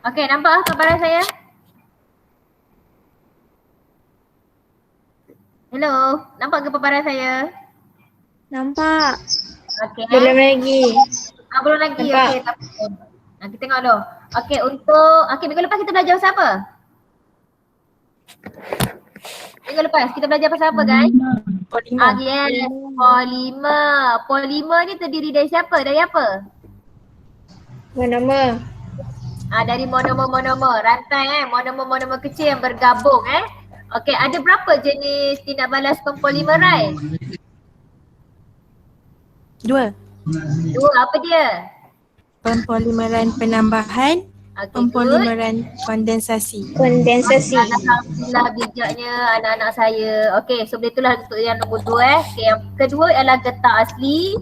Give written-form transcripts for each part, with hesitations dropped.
Okey, nampak gambaran saya? Hello, nampak ke paparan saya? Nampak. Okey. Belum lagi. Belum lagi. Nampak. Okey, tak apa. Kita tengok dulu. Okey, untuk minggu lepas kita belajar pasal apa? Minggu lepas kita belajar pasal apa, guys? Polimer. Yes, polimer. Polimer ni terdiri dari siapa? Dari apa? Monomer. Dari monomer-monomer, rantai monomer-monomer kecil yang bergabung Okey, ada berapa jenis tindak balas pempolimerai? 2. Dua, apa dia? Pempolimeran penambahan, Okey, good. pempolimeran kondensasi. Kondensasi. Alhamdulillah bijaknya anak-anak saya. Okey, so itulah untuk yang nombor 2 Okey, yang kedua ialah getah asli.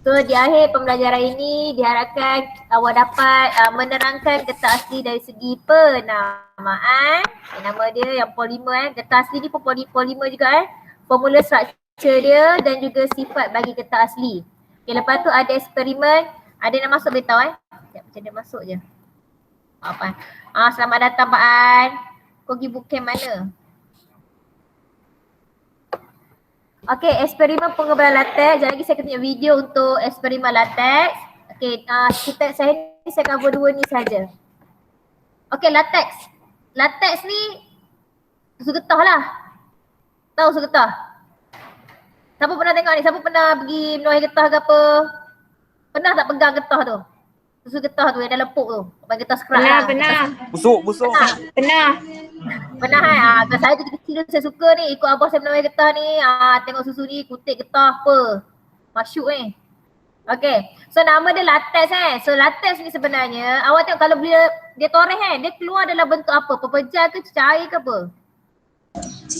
So di akhir pembelajaran ini diharapkan awak dapat menerangkan getah asli dari segi penamaan. Nama dia yang polimer getah asli ni pun polimer juga formula struktur dia dan juga sifat bagi getah asli. Okey, lepas tu ada eksperimen. Ada nak masuk beritahu Sekejap, macam dia masuk je. Apa? Selamat datang Pak An. Kau pergi bootcamp mana? Okey, eksperimen pengebalan latex. Sekejap lagi saya akan tunjuk video untuk eksperimen latex. Okey, saya cover 2 ni saja. Okey, latex. Latex ni susu getah lah. Tahu susu getah? Siapa pernah tengok ni? Siapa pernah pergi minum air getah ke apa? Pernah tak pegang getah tu? Susu getah tu yang dalam pok tu. Abang getah scrub lah. Pernah. Busuk. Pernah. Pernah kan? Saya kecil saya suka ni ikut abang saya minum air getah ni. Tengok susu ni kutip getah apa. Masyuk ni. Okay. So nama dia latex So latex ni sebenarnya awak tengok kalau bila dia toreh dia keluar dalam bentuk apa? Pepejal ke cair ke apa?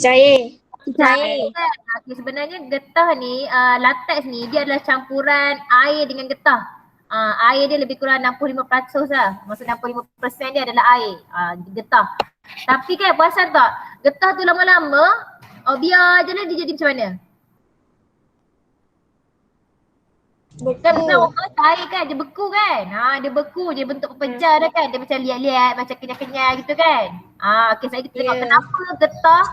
Cair. Cair kan? Okay, sebenarnya getah ni, latex ni dia adalah campuran air dengan getah. Air dia lebih kurang 65% lah. Maksud 65% dia adalah air, getah. Tapi kan perasan tak? Getah tu lama-lama, biar je lah dia jadi macam mana? Kan pernah orang cair kan, dia beku kan? Dia beku, dia bentuk pepejal dah kan? Dia macam liat-liat, macam kenyal-kenyal gitu kan? Okay, saya kita tengok kenapa getah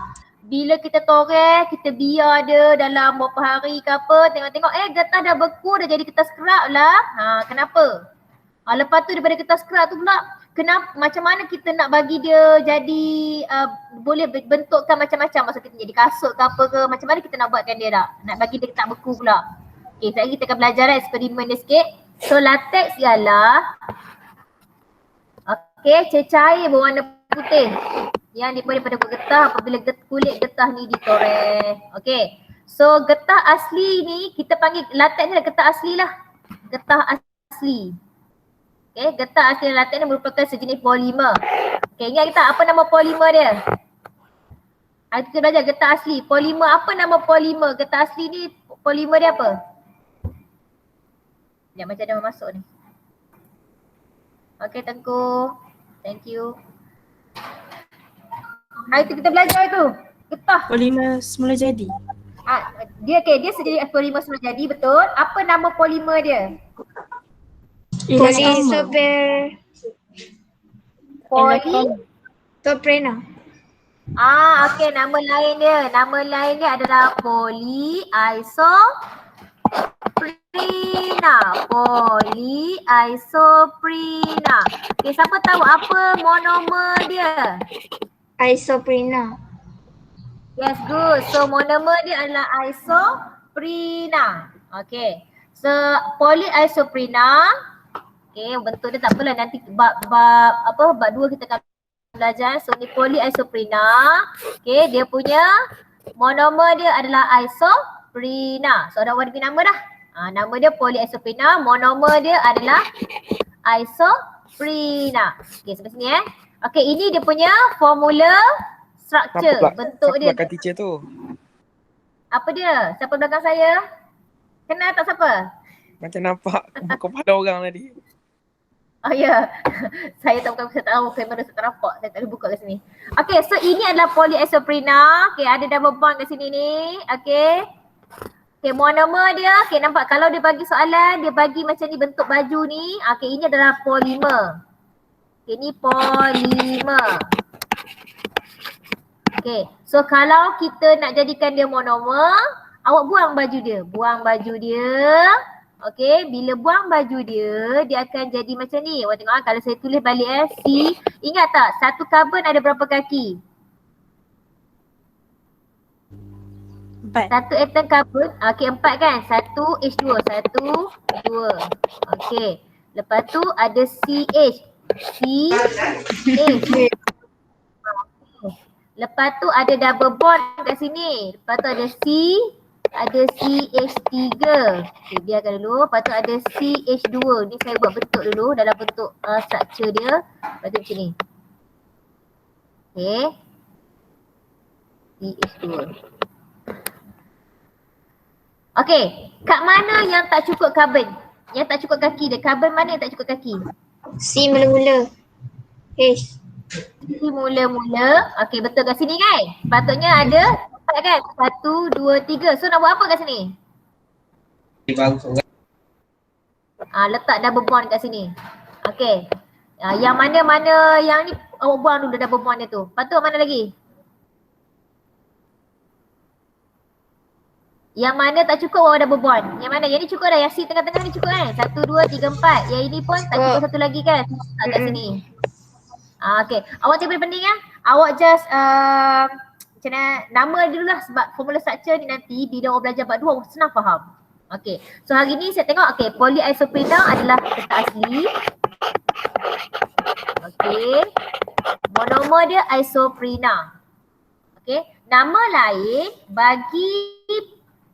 bila kita toreh, kita biar dia dalam beberapa hari ke apa, tengok-tengok getah dah beku, dah jadi kertas scrub lah. Kenapa? Lepas tu daripada kertas scrub tu pula, kenapa, macam mana kita nak bagi dia jadi boleh bentukkan macam-macam, maksud kita jadi kasut ke apa ke, macam mana kita nak buatkan dia tak? Nak bagi dia tak beku pula. Okay, sekejap lagi kita akan belajar eksperimen dia sikit. So latex ialah cecair berwarna putih yang dibuat daripada getah apabila kulit getah ni ditoreh. Okay. So getah asli ni kita panggil latex ni getah asli lah. Getah asli. Okay, getah asli latex ni merupakan sejenis polimer. Okay, ingat kita apa nama polimer dia? Kita belajar getah asli. Polimer, apa nama polimer? Getah asli ni polimer dia apa? Sekejap macam dia masuk ni. Okay Tengku. Thank you. Hari tu kita belajar tu. Getah. Polimer semula jadi. Dia sejenis polimer semula jadi, betul. Apa nama polimer dia? Polisoprena. Okay, nama lain dia. Nama lain dia adalah polyisoprena. Polyisoprena. Okay, siapa tahu apa monomer dia? Isoprena. Yes, good. So monomer dia adalah isoprena. Okay. So polyisoprena. Okay, bentuk dia tak apalah, nanti bab 2 kita akan belajar. So ni polyisoprena. Okay, dia punya monomer dia adalah isoprena. So ada warna nama dah. Nama dia polyisoprena, monomer dia adalah isoprena. Okay, sampai sini Okay, ini dia punya formula struktur, bentuk dia. Siapa belakang teacher tu? Apa dia? Siapa belakang saya? Kenal tak siapa? Macam nampak kepala orang tadi. Oh ya, saya tak bukan saya tahu kamera saya tak nampak, saya tak boleh buka kat sini. Okay, so ini adalah polyisoprena. Okay, ada double bond kat sini ni. Okay. Okay, monomer dia, okay nampak kalau dia bagi soalan, dia bagi macam ni bentuk baju ni. Okay, ini adalah polimer. Okay, ni polimer. Okay, so kalau kita nak jadikan dia monomer, awak buang baju dia. Buang baju dia. Okay, bila buang baju dia, dia akan jadi macam ni. Awak tengok kalau saya tulis balik C. Ingat tak, satu karbon ada berapa kaki? 4. Satu atom karbon, okay 4 kan? 1 H2, 1, 2. Okay, lepas tu ada CH. CH. Lepas tu ada double bond kat sini. Lepas tu ada C, ada CH3. Okay, biarkan dulu. Lepas tu ada CH2. Ni saya buat bentuk dulu dalam bentuk structure dia. Lepas tu macam ni. Okay. CH2. Okay. Kat mana yang tak cukup karbon? Yang tak cukup kaki dia. Karbon mana yang tak cukup kaki? C mula-mula. H. C mula-mula. Okay, betul kat sini kan? Patutnya ada 4 kan? 1, 2, 3. So nak buat apa kat sini? Letak double bond kat sini. Okay. Yang mana-mana yang ni awak buang dulu double bond dia tu. Lepas tu mana lagi? Yang mana tak cukup awak double bond? Yang mana? Yang ni cukup dah. Yang C tengah-tengah ni cukup kan? 1, 2, 3, 4. Yang ini pun tak cukup satu lagi kan? Tak kat sini. Okay. Awak tak boleh pening ya? Awak just macam mana, nama dulu lah sebab formula structure ni nanti bila awak belajar bab 2 awak senang faham. Okay. So hari ni saya tengok okay, polyisoprena adalah kertas asli. Okay. Monomer dia isoprena. Okay. Nama lain bagi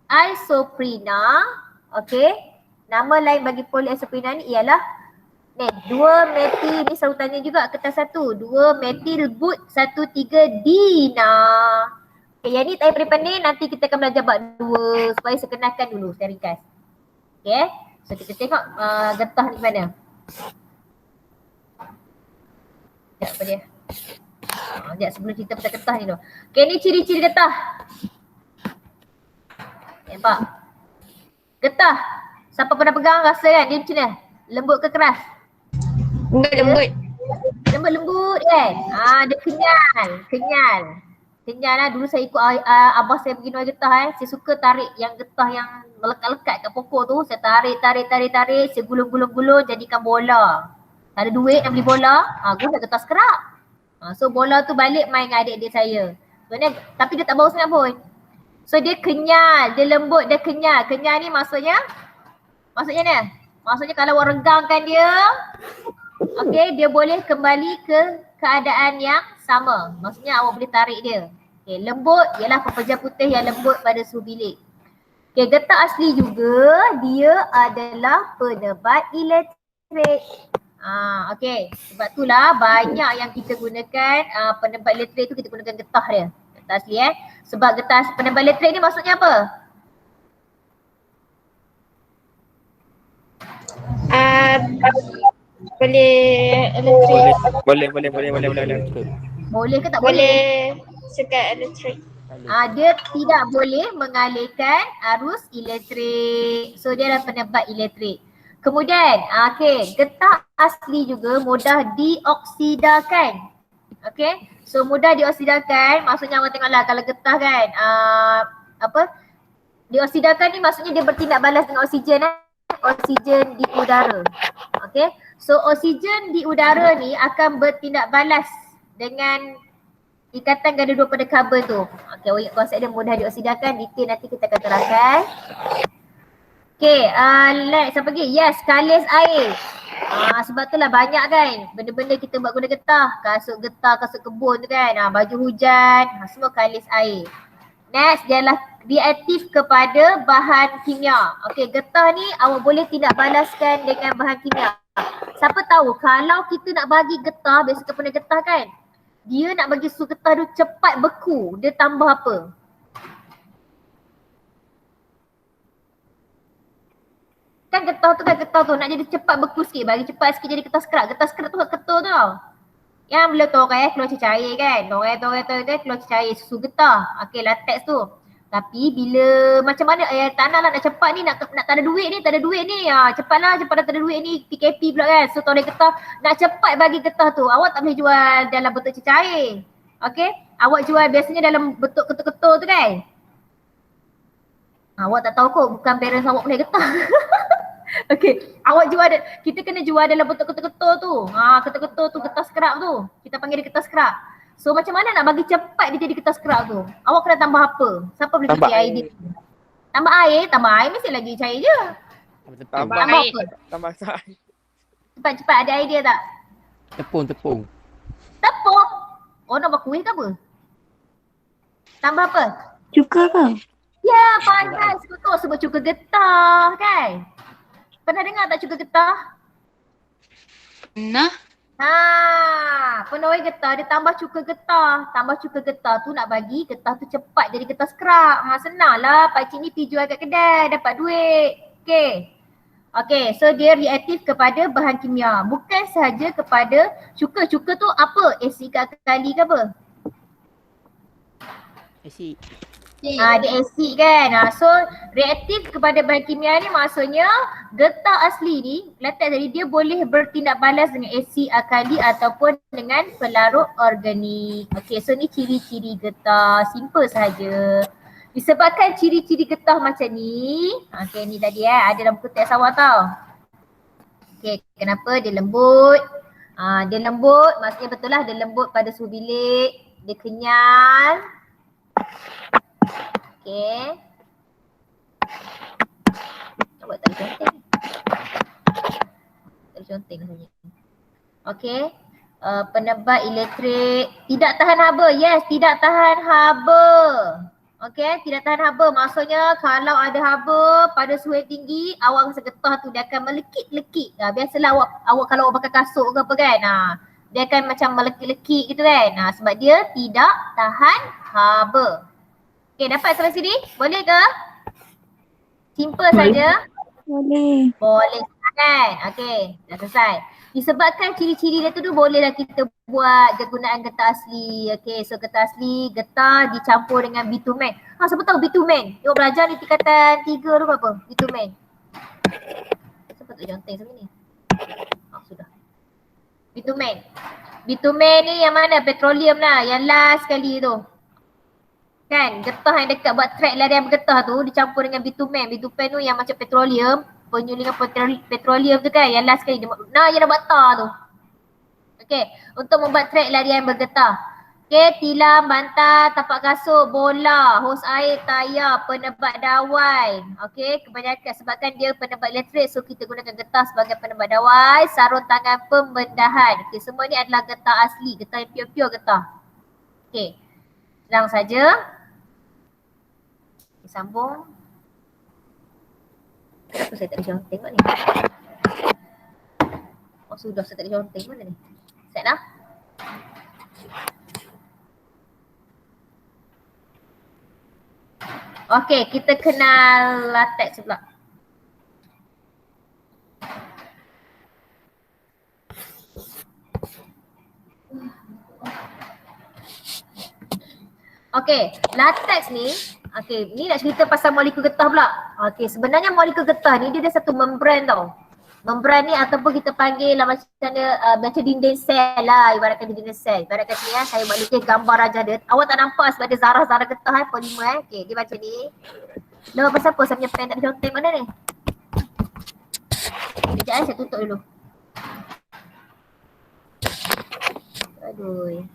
isoprena, okay. Nama lain bagi polyisoprena ni ialah 2 metil, ni selalu tanya juga kertas 1. 2 metil but 1,3-dina. Okay, yang ni tak payah pening, nanti kita akan belajar bab 2 supaya saya kenalkan dulu, saya ringkas. Okay, so kita tengok getah ni mana. Sekejap apa dia. Sekejap sebelum cerita pasal getah ni dulu. Okay, ni ciri-ciri getah. Nampak? Getah. Siapa pernah pegang rasa kan dia macam mana? Lembut ke keras? Lembut. Lembut-lembut kan? Dia kenyal lah. Dulu saya ikut abah saya pergi nuai getah saya suka tarik yang getah yang melekat-lekat kat pokok tu. Saya tarik. Saya gulung-gulung jadikan bola. Tak ada duit nak beli bola, guna getah skrap. So bola tu balik main dengan adik-adik saya. Sebenarnya, tapi dia tak bau sangat pun. So dia kenyal, dia lembut, dia kenyal. Kenyal ni maksudnya ni. Maksudnya kalau orang regangkan dia, okay, dia boleh kembali ke keadaan yang sama. Maksudnya awak boleh tarik dia. Okay, lembut ialah pepeja putih yang lembut pada suhu bilik. Okay, getah asli juga dia adalah penebat elektrik. Okay, sebab itulah banyak yang kita gunakan penebat elektrik tu kita gunakan getah dia. Getah asli Sebab getah penebat elektrik ni maksudnya apa? Boleh elektrik. Boleh. Boleh ke tak boleh? Boleh sekat elektrik. Dia tidak boleh mengalirkan arus elektrik. So dia adalah penebat elektrik. Kemudian, getah asli juga mudah dioksidakan. Okay, so mudah dioksidakan maksudnya awak tengoklah kalau getah kan dioksidakan ni maksudnya dia bertindak balas dengan oksigen oksigen di udara. Okay, so oksigen di udara ni akan bertindak balas dengan ikatan ganda dua pada karbon tu. Okay, konsep dia mudah dioksidakan, detail nanti kita akan terangkan. Okay, next apa lagi? Yes, kalis air. Sebab tu lah banyak kan benda-benda kita buat guna getah. Kasut getah, kasut kebun tu kan, baju hujan, semua kalis air. Next, dia adalah reaktif kepada bahan kimia. Okay, getah ni awak boleh tindak balaskan dengan bahan kimia. Siapa tahu kalau kita nak bagi getah, biasa kita pernah getah kan, dia nak bagi suhu getah tu cepat beku, dia tambah apa? Kan getah tu nak jadi cepat beku sikit, bagi cepat sikit jadi kertas skrap. Kertas skrap tu ketul tau. Yang bila toreh keluar cair kan. Toreh keluar cair susu getah. Okey, latex tu. Tapi bila macam mana tak nak lah nak cepat ni, nak tak ada duit ni, cepatlah tak ada duit ni, PKP pula kan. So Torang getah nak cepat bagi getah tu, awak tak boleh jual dalam bentuk cecair. Okay, awak jual biasanya dalam bentuk ketul-ketul tu kan. Awak tak tahu kot, bukan parents awak boleh getah. Okay, awak jual, kita kena jual dalam bentuk ketul-ketul tu. Ketul-ketul tu, kertas scrap tu. Kita panggil dia kertas scrap. So macam mana nak bagi cepat dia jadi kertas scrap tu? Awak kena tambah apa? Siapa boleh Tambah fikir idea? Tambah air mesti lagi cair je. Tambah Tambah air. apa? Tambah sain. Cepat-cepat, ada idea tak? Tepung. Tepung? Oh nak buat kuih ke apa? Tambah apa? Cuka ke? Ya, pandai betul sebut cuka getah kan? Pernah dengar tak cuka getah? Nah. Penawai getah dia tambah cuka getah. Tambah cuka getah tu nak bagi getah tu cepat jadi getah scrap. Senang lah pakcik ni pergi jual kat kedai dapat duit. Okay, so dia reaktif kepada bahan kimia. Bukan sahaja kepada cuka. Cuka tu apa? Asid kali ke apa? Asyik. Dia asid kan. So reaktif kepada bahan kimia ni maksudnya getah asli ni, latex tadi dia boleh bertindak balas dengan asid alkali ataupun dengan pelarut organik. Okay, so ni ciri-ciri getah, simple sahaja. Disebabkan ciri-ciri getah macam ni, okay ni tadi ada dalam buku teks awak tau. Okay, kenapa dia lembut? Dia lembut, maksudnya betul lah dia lembut pada suhu bilik, dia kenyal. Okay. Awak tak ada conteng ni. Tak ada conteng rasanya. Okay. Penebat elektrik. Tidak tahan haba. Yes, tidak tahan haba. Okay, tidak tahan haba. Maksudnya kalau ada haba pada suhu yang tinggi, awak rasa getah tu dia akan melekit-lekit. Biasalah awak kalau awak pakai kasut ke apa kan. Dia akan macam melekit-lekit gitu kan. Sebab dia tidak tahan haba. Okay, dapat sampai sini? Boleh ke? Simple saja. Boleh. Boleh kan? Okay, dah selesai. Disebabkan ciri-ciri dia tu bolehlah kita buat kegunaan getah asli. Okay, so getah asli, getah dicampur dengan bitumen. Siapa tahu bitumen? Tengok belajar ni tingkatan 3 tu apa? Bitumen. Siapa tak conteng sampai ni? Sudah. Bitumen. Bitumen ni yang mana? Petroleum lah. Yang last sekali tu. Kan, getah yang dekat buat track larian bergetah tu dicampur dengan bitumen. Bitumen tu yang macam petroleum, penyulingan petroleum tu kan, yang last kali dia yang nak buat tar tu. Okay, untuk membuat track larian bergetah. Okay, tilam, bantal, tapak kasut, bola, hos air, tayar, penebat dawai. Okay, kebanyakan sebabkan dia penebat elektrik, so kita gunakan getah sebagai penebat dawai, sarung tangan pembedahan. Okay, semua ni adalah getah asli, getah yang pure-pure getah. Okay, senang saja. Sambung. Kenapa saya tak boleh tengok ni? Sudah saya tak boleh conteng mana ni? Set dah? Okay, kita kenal latex pula. Okay, latex ni, okay, ni nak cerita pasal molekul getah pula. Okay, sebenarnya molekul getah ni dia ada satu membran tau. Membran ni ataupun kita panggil lah macam dinding sel lah, ibaratkan dinding sel. Ibaratkan sini saya buat lukis gambar rajah dia. Awak tak nampak sebab dia zarah-zarah getah polimer Okay, dia macam ni. Nama pasal apa? Saya punya pen tak ada contek mana ni? Sekejap saya tutup dulu. Aduh.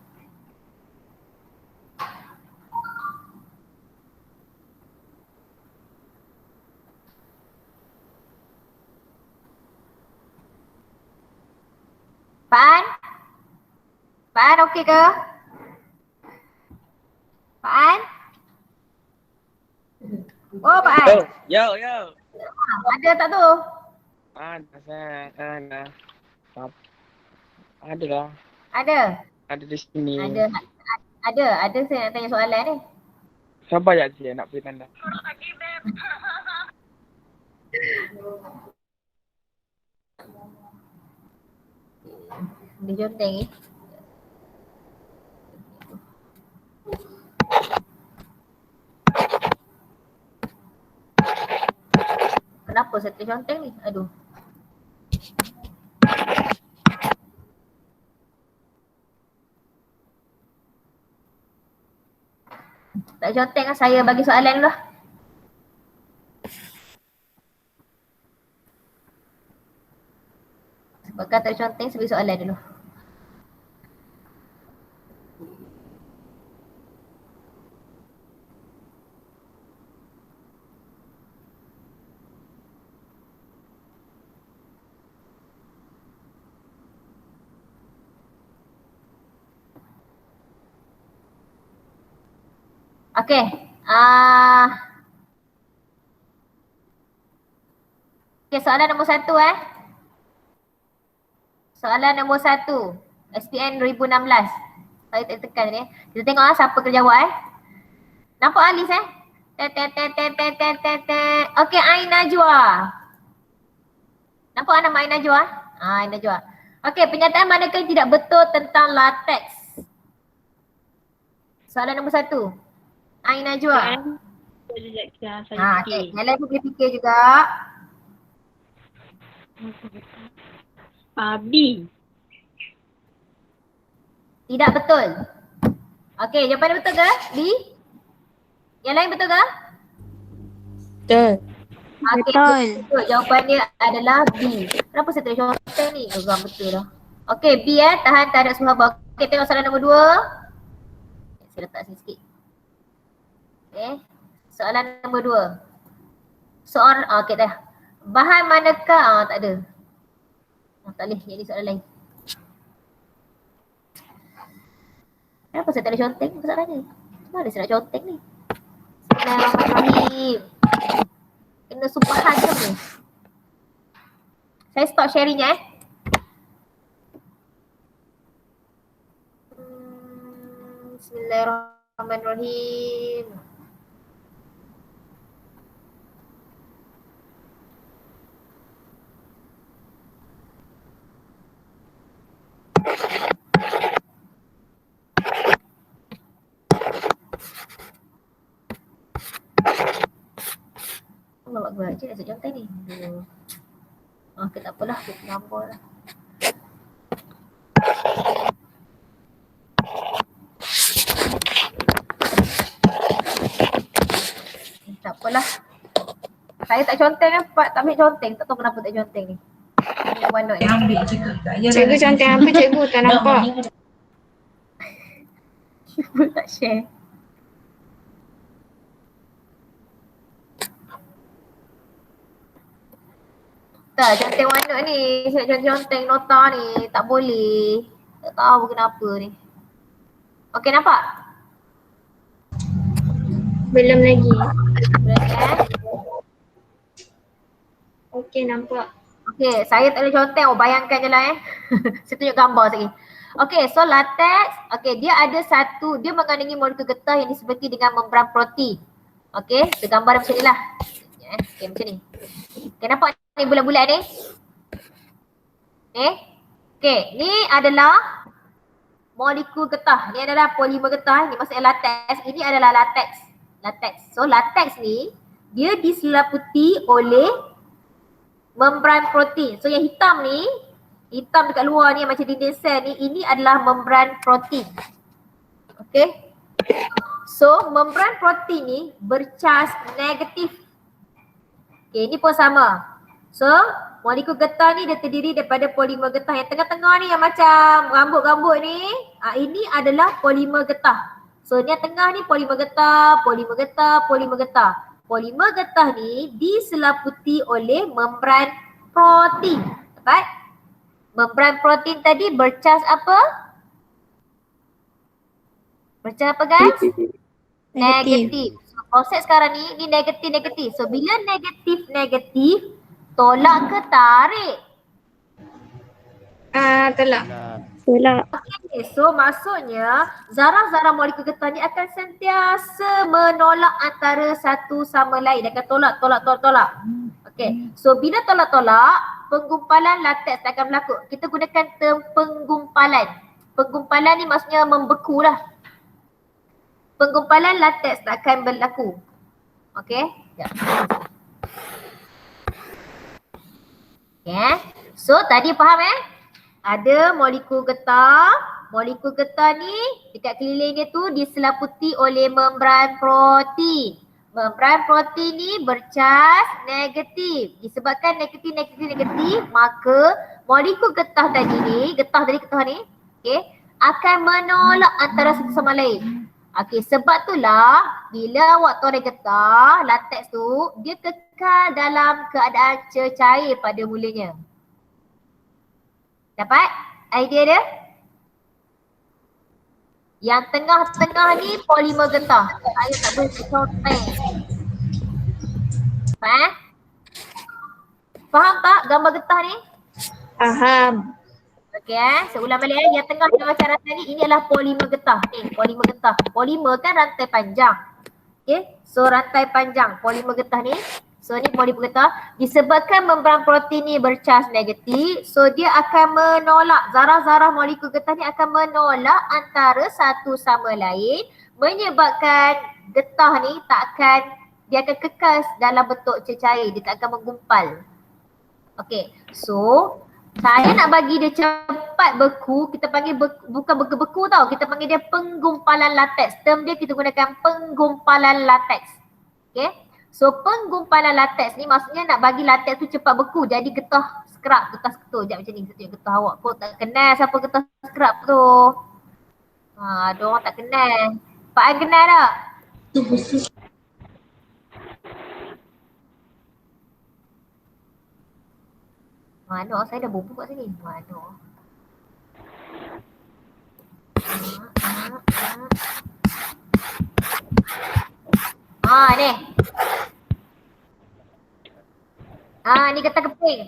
Pak An okey ke? Pak An? Oh Pak An. Yo. Ada tak tu? Ada saya. Ada lah. Ada? Ada di sini. Ada saya nak tanya soalan ni. Sabar ya saya nak pergi tanda. Dia jonteng ni. Kenapa saya tulis conteng ni? Aduh. Tak conteng kan, saya bagi soalan dulu lah. Sebabkan tak conteng, saya bagi soalan dulu. Okey. Okey, soalan nombor 1 Soalan nombor 1. SPM 2016. Saya tak tekan ni. Kita tengok siapa kena jawab Nampak Alis Okey, Ain Najwa. Nampak nama Ain Najwa? Ain Najwa. Okey, pernyataan manakah yang tidak betul tentang latex? Soalan nombor 1. Ain Najwa. Okey, yang lain pun boleh fikir juga. B. Tidak betul. Okey, jawapan betul ke? B? Yang lain betul ke? Betul. Okey, betul. Jawapan dia adalah B. Kenapa saya tulis contoh ni? Geram betul lah. Okey, B tahan tak ada sahabat. Okey, tengok soalan nombor 2. Saya letak sini sikit. Okey, soalan nombor 2. Okey dah. Bahan manakah? Tak ada. Tak boleh, jadi soalan lain. Kenapa saya tak ada conteng soalannya? Mana saya nak conteng ni? Bismillahirrahmanirrahim. Kena sumpahan ke ni? Saya stop sharingnya Bismillahirrahmanirrahim. Allah Akbar, cik nak contoh ni. Okey, tak apalah, kita gambar lah. Tak apalah. Saya tak conteng Pak, tak ambil conteng. Tak tahu kenapa tak conteng ni. Mana ni? Cikgu conteng apa cikgu? Tak nampak. Cuba tak share. Tak, conteng mana ni? Saya nak conteng nota ni. Tak boleh. Tak tahu kenapa ni. Okey, nampak? Belum lagi. Boleh Okey, nampak. Okey, saya tak boleh conteng. Bayangkan je lah Saya tunjuk gambar sekali. Okey, so latex. Okey, dia ada satu. Dia mengandungi molekul getah yang disebut dengan membran protein. Okey, so gambar macam ni lah. Okey, macam ni. Okey, nampak ni bulat-bulat ni? Okey, ni adalah molekul getah. Ni adalah polimer getah. Ni maksudnya latex. Ini adalah latex. So latex ni dia diseliputi oleh membran protein. So yang hitam ni, hitam dekat luar ni macam dinding sel ni, ini adalah membran protein. Okay. So membran protein ni bercas negatif. Okay, ni pun sama. So molekul getah ni dia terdiri daripada polimer getah. Yang tengah-tengah ni yang macam rambut-rambut ni, ini adalah polimer getah. So ni yang tengah ni polimer getah, polimer getah, polimer getah. Polimer getah ni diseliputi oleh membran protein. Dapat? Membran protein tadi bercas apa? Bercas apa guys? Negatif. So, proses sekarang ni negatif-negatif. So bila negatif-negatif, tolak ke tarik? Tolak. Tolak. Okay, so maksudnya zarah-zarah molekul getah ni akan sentiasa menolak antara satu sama lain. Dia akan tolak. Okay, so bila tolak-tolak, penggumpalan latex tak akan berlaku. Kita gunakan term penggumpalan. Penggumpalan ni maksudnya membeku lah. Penggumpalan latex tak akan berlaku. Okay, ya. Okay. So tadi faham Ada molekul getah. Molekul getah ni dekat keliling dia tu diselaputi oleh membran protein. Membran protein ni bercas negatif. Disebabkan negatif, maka molekul getah tadi ni, getah ni, okay, akan menolak antara satu sama lain. Okay, sebab itulah bila awak toreh getah, latex tu, dia kekal dalam keadaan cecair pada mulanya. Dapat idea dia? Yang tengah-tengah ni polimer getah. Saya tak boleh contoh. Faham? Faham tak gambar getah ni? Faham. Okey seulang balik Yang tengah yang macam rata ni, ini adalah polimer getah. Polimer getah. Polimer kan rantai panjang. Okay, so rantai panjang polimer getah ni. So ni polimer getah. Disebabkan membran protein ni bercas negatif, so dia akan menolak, zarah-zarah molekul getah ni akan menolak antara satu sama lain, menyebabkan getah ni dia akan kekal dalam bentuk cecair, dia tak akan menggumpal. Okay, so saya nak bagi dia cepat beku, kita panggil bukan beku tau, kita panggil dia penggumpalan lateks. Term dia kita gunakan penggumpalan lateks. Okay, so penggumpalan lateks ni maksudnya nak bagi lateks tu cepat beku, jadi getah scrub, getah tu. Sekejap macam ni, sekejap getah awak pun tak kenal siapa getah scrub tu. Ada orang tak kenal. Pak An kenal tak? Mana saya dah bubuk kat sini. Mana? Ni. Ni getah keping.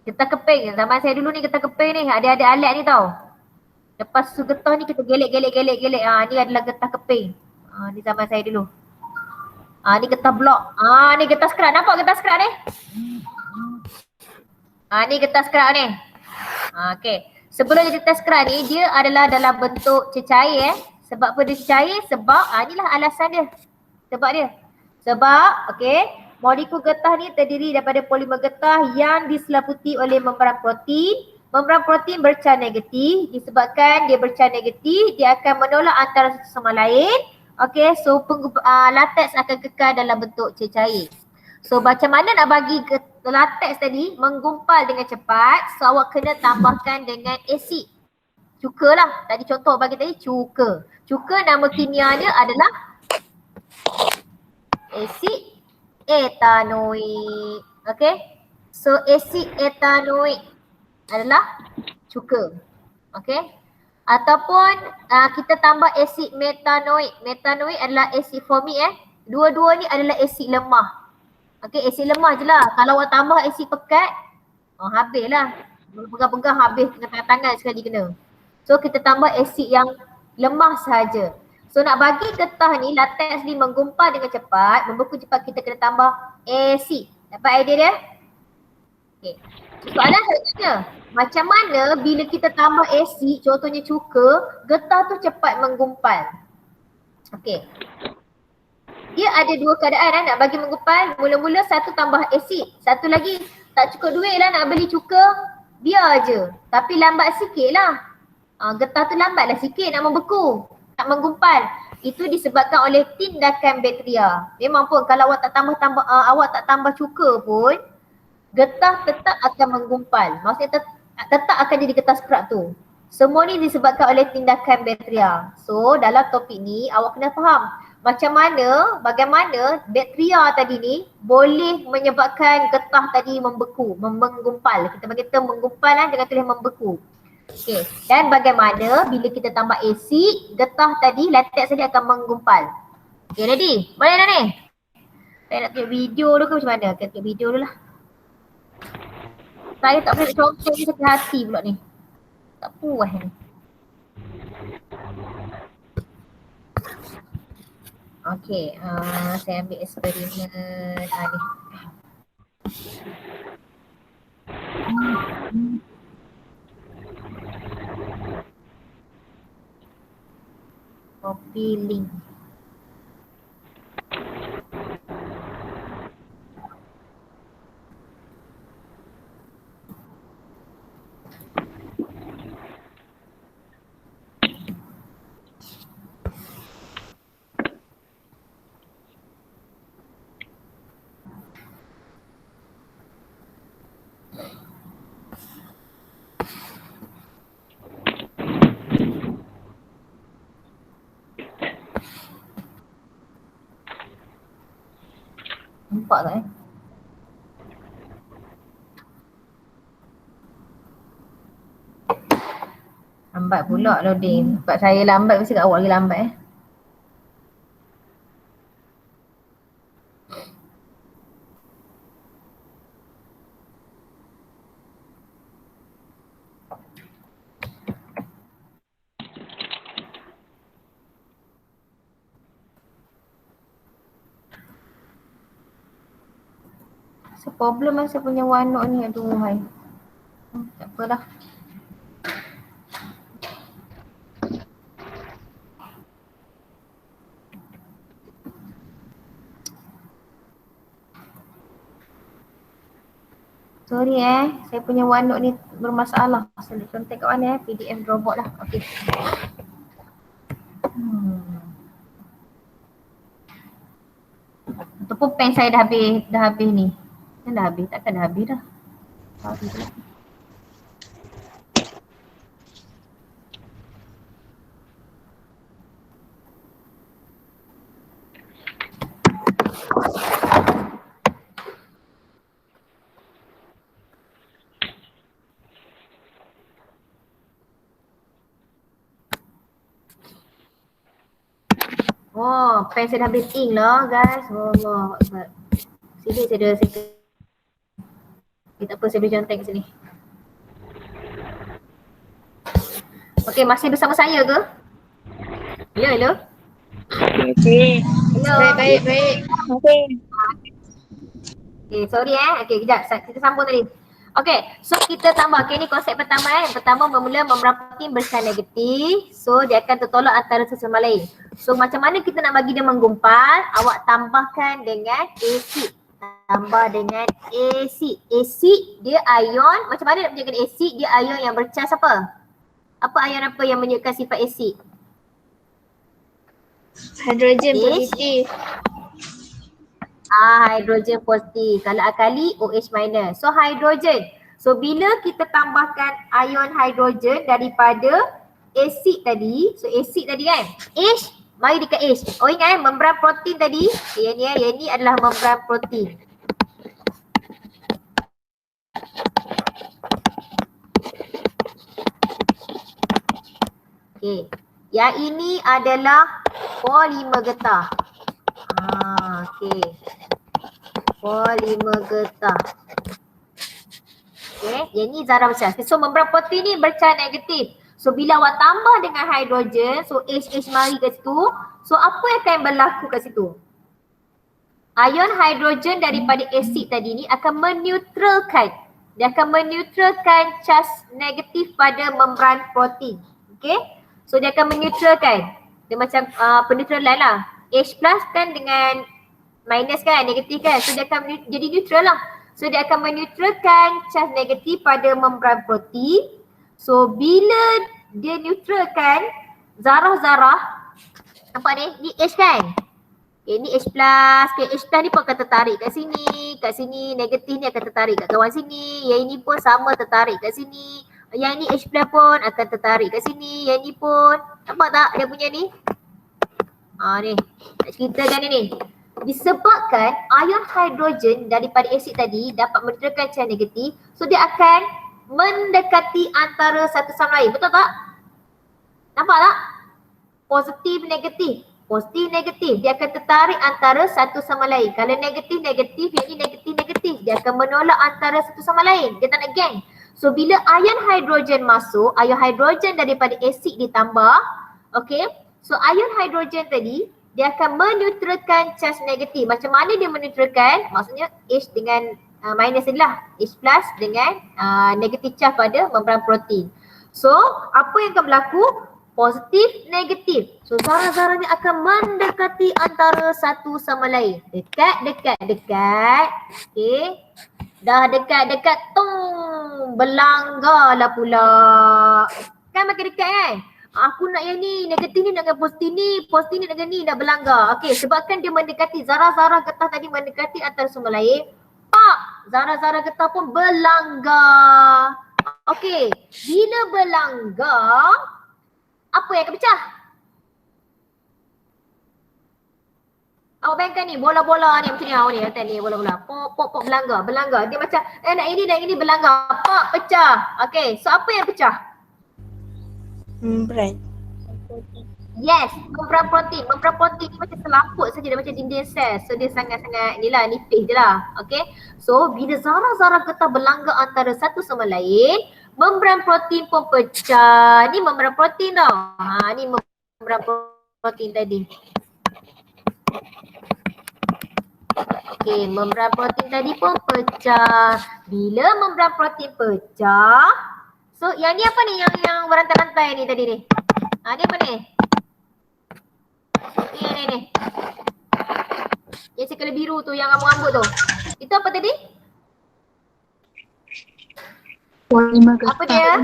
Getah keping. Zaman saya dulu ni getah keping ni. Ada alat ni tau. Lepas tu getah ni kita gelek. Ni adalah getah keping. Ni zaman saya dulu. Ni getah blok. Ni getah scrub. Nampak getah scrub ni? Ni getah scrub ni. Okay. Sebelum dia getah scrub ni, dia adalah dalam bentuk cecair Sebab apa dia cecair? Sebab inilah alasan dia. Sebab okay, molekul getah ni terdiri daripada polimer getah yang diselaputi oleh membran protein. Membran protein bercas negatif. Disebabkan dia bercas negatif, dia akan menolak antara satu sama lain. Okay, so lateks akan kekal dalam bentuk cecair. So macam mana nak bagi lateks tadi menggumpal dengan cepat? So awak kena tambahkan dengan asid. Cuka lah. Tadi contoh bagi tadi cuka. Cuka nama kimia dia adalah asid etanoik. Okay. So asid etanoik adalah cuka. Okay. Ataupun kita tambah asid metanoik. Metanoik adalah asid formik Dua-dua ni adalah asid lemah. Okay, asid lemah je lah. Kalau awak tambah asid pekat, habis lah. Pegang-pegang habis, kena tangan-tangan sekali kena. So kita tambah asid yang lemah sahaja. So nak bagi getah ni, lateks ni menggumpal dengan cepat, membeku cepat, kita kena tambah asid. Dapat idea dia? Okay. Soalan selanjutnya, macam mana bila kita tambah asid, contohnya cuka, getah tu cepat menggumpal? Okay. Dia ada dua keadaan nak bagi menggumpal. Mula-mula satu tambah asid, satu lagi tak cukup duit lah nak beli cuka, biar je. Tapi lambat sikit lah. Getah tu lambat lah sikit nak membeku, nak menggumpal. Itu disebabkan oleh tindakan bakteria. Memang pun kalau awak tak tambah cuka pun, getah tetap akan menggumpal. Maksudnya tetap akan jadi getah scrub tu. Semua ni disebabkan oleh tindakan bakteria. So dalam topik ni awak kena faham bagaimana bakteria tadi ni boleh menyebabkan getah tadi membeku, menggumpal. Kita panggil term menggumpal dengan tulis membeku. Okay. Dan bagaimana bila kita tambah asid, getah tadi, lateks tadi akan menggumpal. Okay, ready? Boleh dah ni? Saya nak tengok video dulu ke macam mana? Kita tengok video dulu lah. Saya tak boleh contoh ni, sakit hati pula ni. Tak puas ni. Okay, saya ambil eksperimen ni. Copy link. Nampak tak Lambat pula loading. Sebab saya lambat mesti kat awak lagi lambat So problem lah saya punya OneNote ni, aduh hai. Tak apalah. Sorry saya punya OneNote ni bermasalah. Saya nak contact kat mana PDF Dropbox lah. Okay. Ataupun pen saya dah habis ni. Kan dah habis, takkan dah habis dah. Habis pula. Oh, pen saya dah habis ink lah guys. Allah Akbar. Sini saya dah settle. Okay, tak apa, saya boleh contact kat sini. Okay, masih bersama saya ke? Hello? Okey. Hello? Baik. Okey. Okay, sorry Okay, kejap. Kita sambung tadi. Okay, so kita tambah. Okay, ni konsep pertama Pertama, memula membran protein bercarn negatif. So, dia akan tertolak antara satu sama lain. So, macam mana kita nak bagi dia menggumpal? Awak tambahkan dengan asid. Tambah dengan asid. Asid, dia ion. Macam mana nak menunjukkan asid? Dia ion yang bercas apa? Apa ion apa yang menunjukkan sifat asid? Hidrogen H. positif. Hidrogen positif. Kalau alkali, OH minus. So hidrogen. So bila kita tambahkan ion hidrogen daripada asid tadi. So asid tadi kan. H, mari dekat H. Oh ingat membran protein tadi. Yang ni adalah membran protein. Okay. Yang ini adalah polimer getah. Okay. Polimer getah. Okay, yang ni zarah bercas. So membran protein ni bercarn negatif. So bila awak tambah dengan hidrogen, so H mari kat situ. So apa yang akan berlaku kat situ? Ion hidrogen daripada asid tadi ni akan meneutralkan. Dia akan meneutralkan charge negatif pada membran protein. Okay. So dia akan meneutralkan. Dia macam peneutralan lah. H plus kan dengan minus kan, negatif kan. So dia akan jadi neutral lah. So dia akan meneutralkan charge negatif pada membran protein. So bila dia neutralkan zarah-zarah, nampak ni H kan? Okay, ni H plus. Okay, H plus ni pun akan tertarik kat sini. Kat sini negatif ni akan tertarik kat kawan sini. Yang ini pun sama tertarik kat sini. Yang ni H plus pun akan tertarik kat sini. Yang ni pun. Nampak tak dia punya ni? Ni. Nak ceritakan ni. Disebabkan ion hidrogen daripada asid tadi dapat meneutralkan charge negatif. So dia akan mendekati antara satu sama lain. Betul tak? Nampak tak? Positif negatif. Positif negatif. Dia akan tertarik antara satu sama lain. Kalau negatif negatif, yang ni negatif negatif. Dia akan menolak antara satu sama lain. Dia tak nak geng. So bila ion hidrogen masuk, ion hidrogen daripada asid ditambah. Okay. So ion hidrogen tadi dia akan meneutralkan charge negatif. Macam mana dia meneutralkan? Maksudnya H dengan minus ni lah. H plus dengan negatif charge pada membran protein. So apa yang akan berlaku? Positif, negatif. So zarah-zarah ni akan mendekati antara satu sama lain. Dekat. Okay. Dah dekat, berlanggar lah pula. Kan makin dekat kan? Aku nak yang ni, negatif ni dengan positif ni dengan ni dah berlanggar. Okay, sebabkan dia mendekati, zarah-zarah getah tadi mendekati antara sama lain. Zarah-zarah getah pun berlanggar. Okay, bila berlanggar, apa yang akan pecah? Awak bayangkan ni bola-bola ni macam ni awak ni atas ni bola-bola. Pop pop pop berlanggar. Dia macam nak ini berlanggar. Pop pecah. Okey, so apa yang pecah? Membran. Yes, membran protein. Membran protein ni macam selaput saja, dia macam dinding sel. So dia sangat-sangat inilah nipis je lah. Okay. So bila zarah-zarah getah berlanggar antara satu sama lain, membran protein pun pecah. Ni membran protein tau. Ni membran protein tadi. Okay, membran protein tadi pun pecah. Bila membran protein pecah, so yang ni apa ni yang berantai-rantai ni tadi ni? Ni apa ni? Ni. Yang circle biru tu, yang rambut-rambut tu. Itu apa tadi? Polimer getah. Apa dia?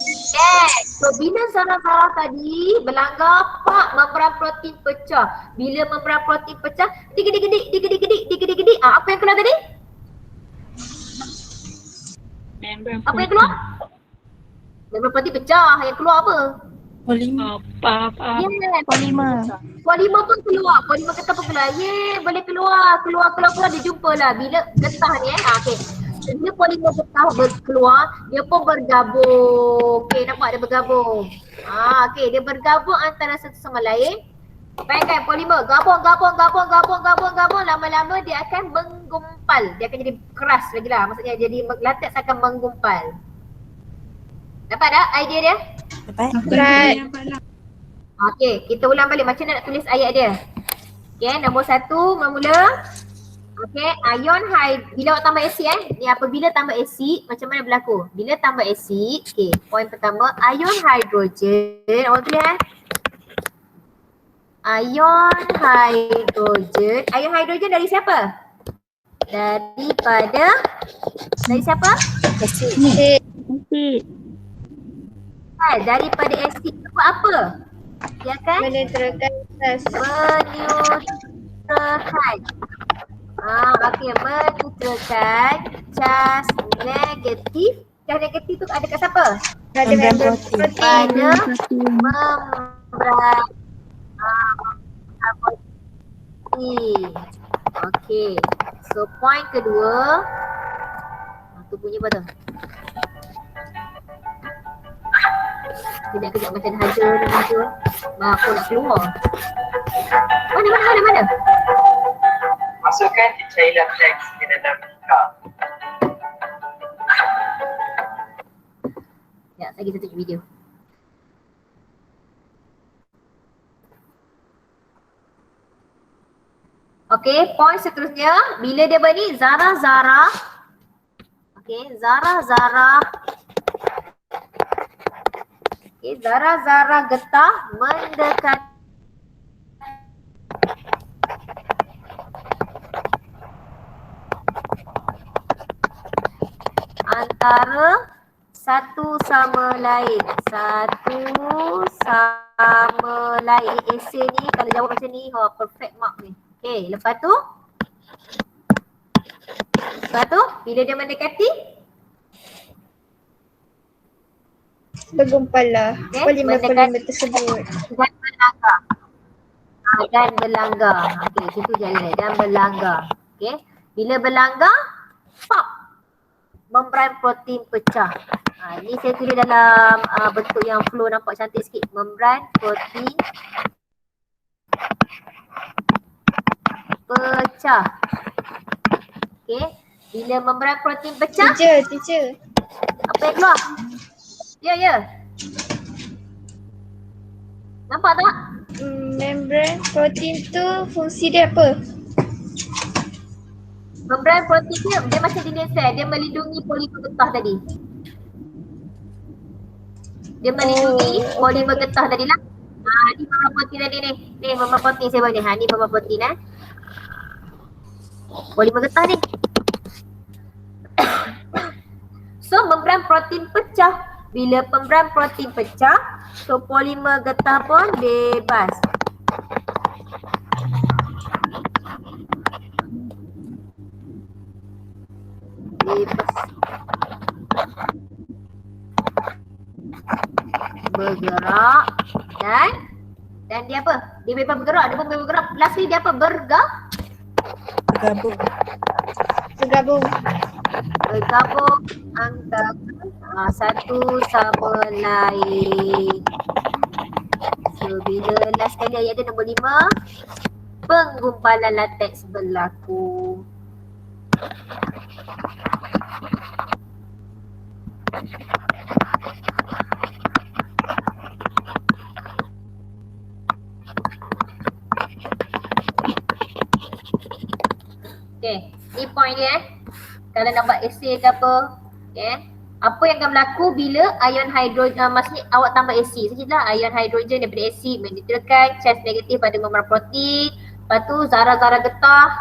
Yes. So bila zarah-zarah tadi berlanggar, membran protein pecah. Bila membran protein pecah, digedik. Apa yang keluar tadi? Apa yang keluar? Membran protein pecah. Yang keluar apa? Polimer. Yes. Polimer. Polimer pun keluar. Polimer getah pun keluar. Boleh keluar. Dia jumpa lah. Bila getah ni okay. Bila polimer getah keluar, dia pun bergabung. Okay, nampak dia bergabung. Okay, dia bergabung antara satu sama lain. Bayangkan polimer gabung. Lama-lama dia akan menggumpal. Dia akan jadi keras lagi lah. Maksudnya jadi lateks akan menggumpal. Dapat tak idea dia? Dapat. Okay, kita ulang balik macam mana nak tulis ayat dia. Okay, nombor 1 bermula. Okay, ion bila awak tambah asid ni apabila tambah asid macam mana berlaku? Bila tambah asid, okay, poin pertama ion hidrogen, awak tulis Ion hidrogen dari siapa? Dari siapa? Asid. Daripada asid itu apa? Ya kan? Menetralkan gas. Menetralkan. Okey, menetralkan cas negatif. Cas negatif tu ada kat siapa? Pada membran protein. Pada membran protein. Okey. So point kedua. Tu bunyi apa tu? Kejap macam haja dengan tu. Aku nak keluar. Mana? Masukkan cairan teks ke dalam cup. Ya, saya kita tunjuk video. Okey, poin seterusnya bila dia berni zarah-zarah. Okey, zarah-zarah. Okey, zarah-zarah getah mendekat antara satu sama lain. Essay ni kalau jawab macam ni, perfect mark ni. Okey, lepas tu bila dia mendekati Bergumpal lah polimer tersebut. Dan berlanggar. Okey, situ jalan dan berlanggar. Okey, bila berlanggar, pop, membran protein pecah. Ni saya tulis dalam bentuk yang flow nampak cantik sikit. Membran protein pecah. Okey, bila membran protein pecah, Teacher. apa yang keluar? Ya. Nampak tak? Membran protein tu fungsi dia apa? Membran protein dia macam dinding sel, dia melindungi polimer getah tadi. Dia melindungi polimer getah tadi lah. Ni membran protein tadi ni. Ni membran protein saya buat ni. Ni membran protein polimer getah ni. So membran protein pecah. Bila membran protein pecah, so polimer getah pun bebas. Bergerak dan Dan dia apa? Dia bebas bergerak, dia pun bebas bergerak. Lastly dia apa? Bergabung. Bergabung antara satu sama lain. So bila last kali ayat dia nombor 5, penggumpalan lateks berlaku. Okay, ni point dia Kalau nak buat essay ke apa, okay. Apa yang akan berlaku bila ion hidrogen, maksudnya awak tambah acid. Sajalah ion hidrogen daripada acid menitralkan charge negatif pada membran protein. Lepas tu zarah-zarah getah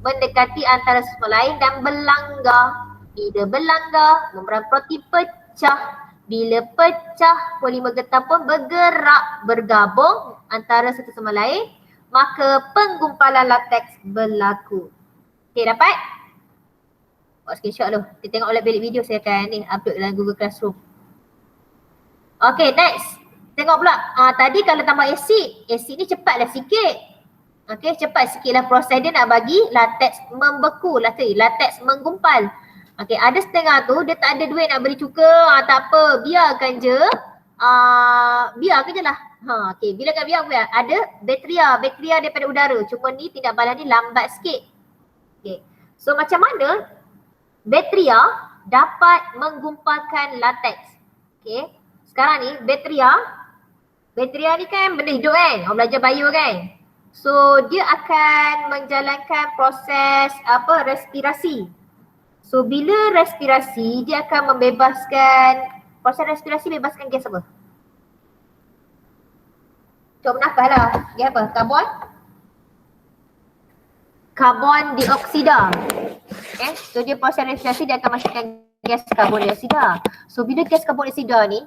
mendekati antara sama lain dan berlanggar. Bila berlanggar, membran protein pecah. Bila pecah, polimer getah pun bergerak, bergabung antara satu sama lain. Maka penggumpalan lateks berlaku. Okay, dapat? Buat screenshot dulu. Kita tengok balik video saya akan ni upload dalam Google Classroom. Okay, next. Tengok pula. Tadi kalau tambah acid ni cepatlah sikit. Okay, cepat sikit lah proses dia nak bagi lateks membeku lah tadi. Lateks menggumpal. Okay, ada setengah tu dia tak ada duit nak beli cuka. Tak apa, biarkan je. Biarkan je lah. Okay, bila kan biar ada bakteria daripada udara. Cuma ni tindak balas ni lambat sikit. Okay, so macam mana bakteria dapat menggumpalkan lateks? Okay, sekarang ni bakteria ni kan benda hidup kan, orang belajar bio kan. So dia akan menjalankan proses respirasi. So bila respirasi dia akan membebaskan, proses respirasi bebaskan gas apa? Cuba bernafas lah, gas apa? Karbon dioksida. Okay, so dia proses respirasi dia akan masukkan gas karbon dioksida. So bila gas karbon dioksida ni,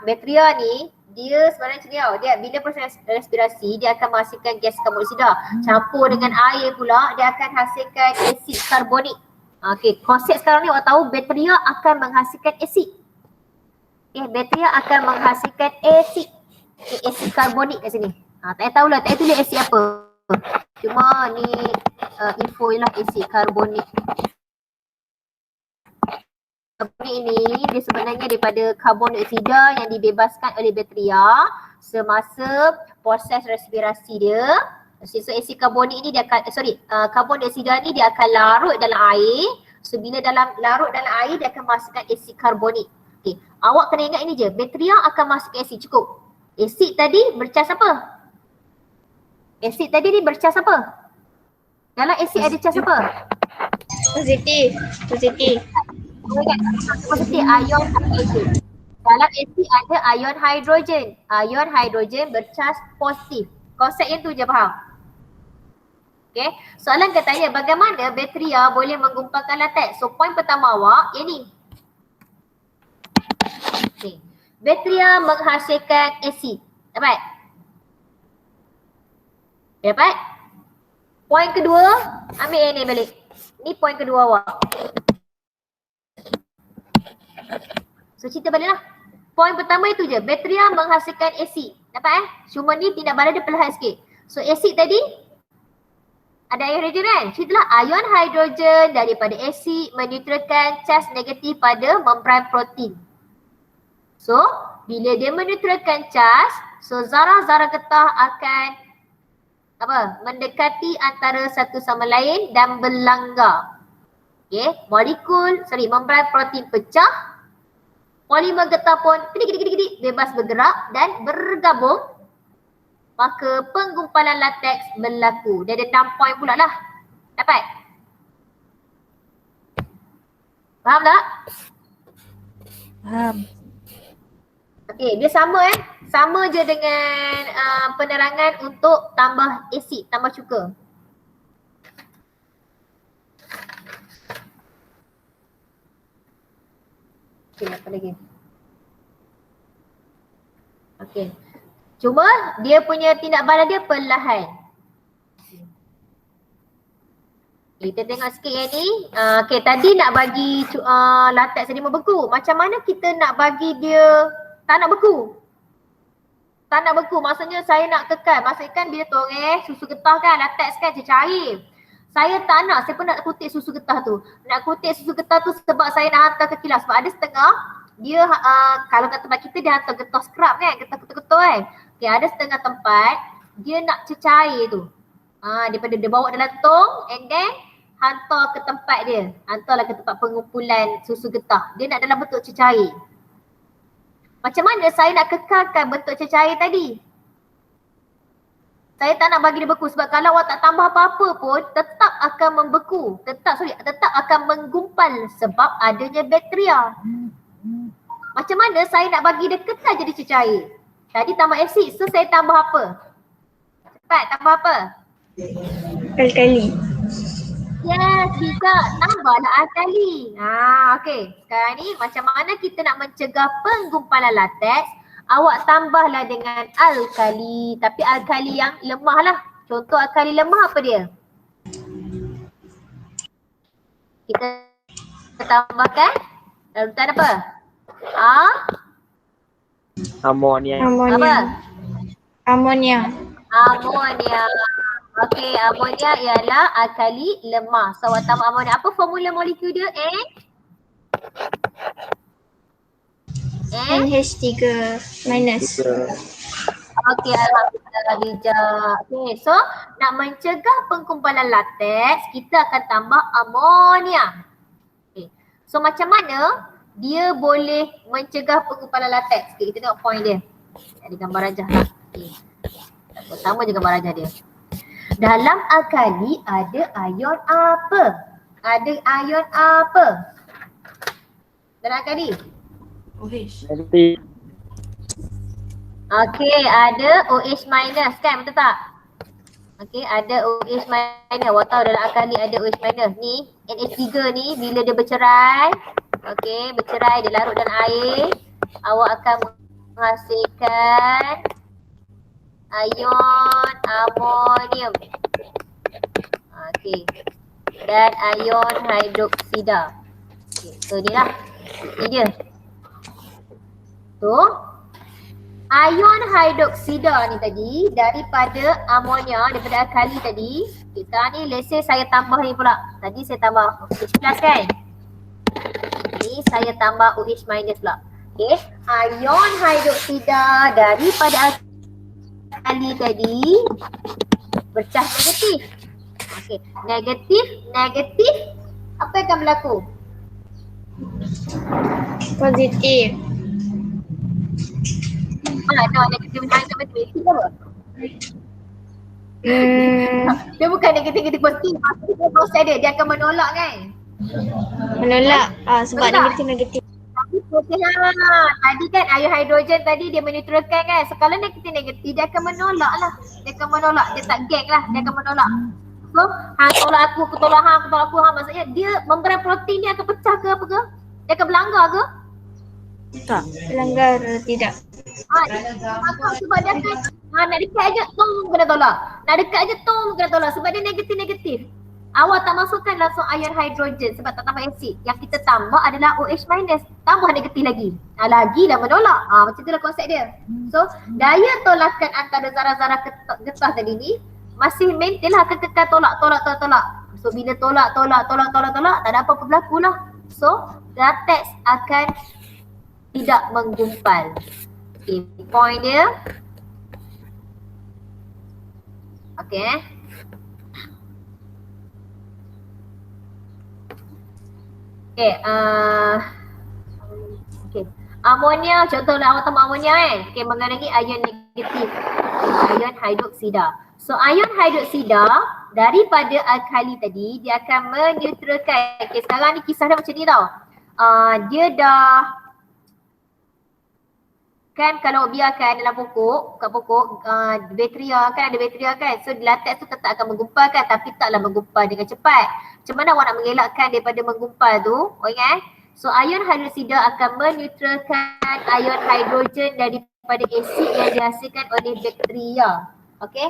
bakteria ni dia sebenarnya macam ni tau. Dia bila proses respirasi dia akan menghasilkan gas karbon dioksida. Campur dengan air pula dia akan hasilkan asid karbonik. Okay, konsep sekarang ni awak tahu bakteria akan menghasilkan asid. Okay, bakteria akan menghasilkan asid. Okay, asid karbonik kat sini. Tak payah tahulah, tak payah tulis asid apa. Cuma ni info je lah, asid karbonik. Karbonik ni dia sebenarnya daripada karbon dioksida yang dibebaskan oleh bakteria semasa proses respirasi dia. So asid karbonik ni dia akan, karbon dioksida ni dia akan larut dalam air. So bila larut dalam air dia akan masukkan asid karbonik. Okay, awak kena ingat ini je, bakteria akan masukkan asid, cukup. Asid tadi bercas apa? Asid tadi ni bercas apa? Dalam asid ada cas apa? Positif. Positif ion hidrogen. Dalam asid ada ion hidrogen. Ion hidrogen bercas positif. Konsep yang tu je, faham? Okay, soalan katanya bagaimana bakteria boleh menggumpalkan lateks? So poin pertama awak yang ni. Okay, bakteria menghasilkan asid. Dapat? Dapat? Poin kedua, ambil yang ni balik. Ni poin kedua awak. So cerita balik lah. Poin pertama itu je, bakteria menghasilkan asid. Dapat Cuma ni tindak balas dia perlahan sikit. So asid tadi ada ion hidrogen kan? Ceritalah ion hidrogen daripada asid menetralkan charge negatif pada membran protein. So bila dia menetralkan charge, so zarah-zarah getah akan mendekati antara satu sama lain dan berlanggar. Okay, membran protein pecah. Polimer getah pun kedik bebas bergerak dan bergabung. Maka penggumpalan lateks berlaku. Dia ada 6 poin pula lah. Dapat? Faham tak? Faham. Okay, dia sama sama je dengan penerangan untuk tambah asid, tambah cuka. Okay, apa lagi? Okay. Cuma dia punya tindak balas dia perlahan. Kita tengok sikit yang ni. Okay, tadi nak bagi lateks tadi membeku. Macam mana kita nak bagi dia tak nak beku? tak nak beku. Maksudnya saya nak kekal. Maksudnya kan bila toreh susu getah kan, latex kan cair. Saya tak nak, saya pun nak kutip susu getah tu. Nak kutip susu getah tu sebab saya nak hantar ke kilang. Sebab ada setengah, dia kalau kat tempat kita dia hantar getah scrub kan, getah ketul-ketul kan. Okay, ada setengah tempat, dia nak cecair tu. Daripada dia bawa dalam tong and then hantar ke tempat dia. Hantarlah ke tempat pengumpulan susu getah. Dia nak dalam bentuk cecair. Macam mana saya nak kekalkan bentuk cecair tadi? Saya tak nak bagi dia beku sebab kalau awak tak tambah apa-apa pun tetap akan membeku. Tetap akan menggumpal sebab adanya bakteria. Macam mana saya nak bagi dia kekal jadi cecair? Tadi tambah asid, so saya tambah apa? Cepat, tambah apa? Alkali. Yes, bisa. Tambahlah alkali. Okey. Sekarang ni macam mana kita nak mencegah penggumpalan latex? Awak tambahlah dengan alkali. Tapi alkali yang lemah lah. Contoh alkali lemah apa dia? Kita tambahkan larutan apa? Amonia. Apa? Amonia. Amonia. Okey, amonia ialah alkali lemah. So awak tambah amonia. Apa formula molekul dia? NH3 minus. Okey, alhamdulillah bijak. Okey, so nak mencegah penggumpalan latex, kita akan tambah amonia. Okey. So macam mana dia boleh mencegah penggumpalan latex? Okay, kita tengok point dia. Ada gambar rajah lah. Okay. Sama je gambar rajah dia. Dalam alkali ada ion apa? Ada ion apa? Dalam alkali? Negatif. Okey, ada OH minus kan, betul tak? Okey, ada OH minus. Awak tahu dalam alkali ada OH minus. Ni NH3 ni bila dia bercerai, okey, bercerai dia larut dalam air, awak akan menghasilkan ion amonium. Okey. Dan ion hidroksida. Okey, so ni lah. Ni dia. Tu. Ion hidroksida ni tadi daripada amonia, daripada alkali tadi. Kita ni let's say saya tambah ni pula. Tadi saya tambah OH plus kan. Ni saya tambah OH minus pula. Okay. Ion hidroksida daripada alkali tadi bercah negatif. Okay. Negatif. Apa yang akan berlaku? Positif. No, negatif matematik apa? Dia bukan negatif positif. Maksudnya proses dia akan menolak kan? Menolak. Sebab Menolak. negatif. Tadi kan ion hidrogen tadi dia menetralkan kan. Sekala negatif dia akan menolak lah. Dia akan menolak. Dia tak gag lah. Dia akan menolak. So, hang tolak aku tolak hang, aku tolak aku hang. Maksudnya dia membran protein ni akan pecah ke apa ke? Dia akan berlanggar ke? Pelanggar tidak. Sebab dia akan nak dekat aja tong kena tolak. Nak dekat aja tong kena tolak sebab dia negatif. Awak tak masukkan langsung ion hidrogen sebab tak tambah asid. Yang kita tambah adalah OH minus. Tambah negatif lagi. Lagi dah menolak. Macam itulah konsep dia. So, daya tolakan antara zarah-zarah getah tadi ni masih maintain lah, akan kekal tolak. So, bila tolak, tak ada apa-apa berlaku lah. So, latex akan tidak menggumpal. Okay, point dia. Okay. Okay, okay. Amonia, contohlah awak tambah amonia kan. Okay, mengenai ion negatif. Ion hidroksida. So, ion hidroksida daripada alkali tadi, dia akan menetralkan. Okay, sekarang ni kisah dia macam ni tau. Dia dah kan kalau biarkan dalam pokok, kat pokok bakteria kan, ada bakteria kan. So latex tu tetap akan menggumpal kan, tapi taklah menggumpal dengan cepat. Macam mana awak nak mengelakkan daripada menggumpal tu? Ingat so ion hidroksida akan menetralkan ion hidrogen daripada asid yang dihasilkan oleh bakteria. Okey?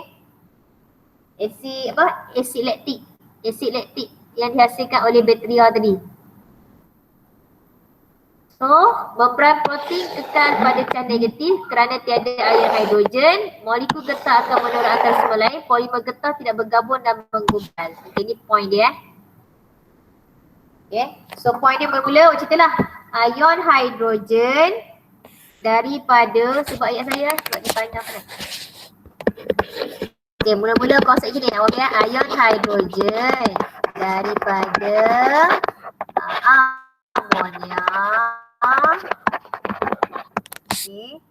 Asid apa? Asid laktik. Asid laktik yang dihasilkan oleh bakteria tadi. So, membran protein kekal pada cas negatif kerana tiada ion hidrogen. Molekul getah akan menolak antara sama lain. Polimer getah tidak bergabung dan menggumpal. Okay, ini point dia. Okay, so point dia bermula macam itulah. Ion hidrogen daripada, sebab ayat saya, sebab dia panjang sangat. Okay, mula-mula konsep gini nak buat ya. Ion hidrogen daripada amonia. Okay.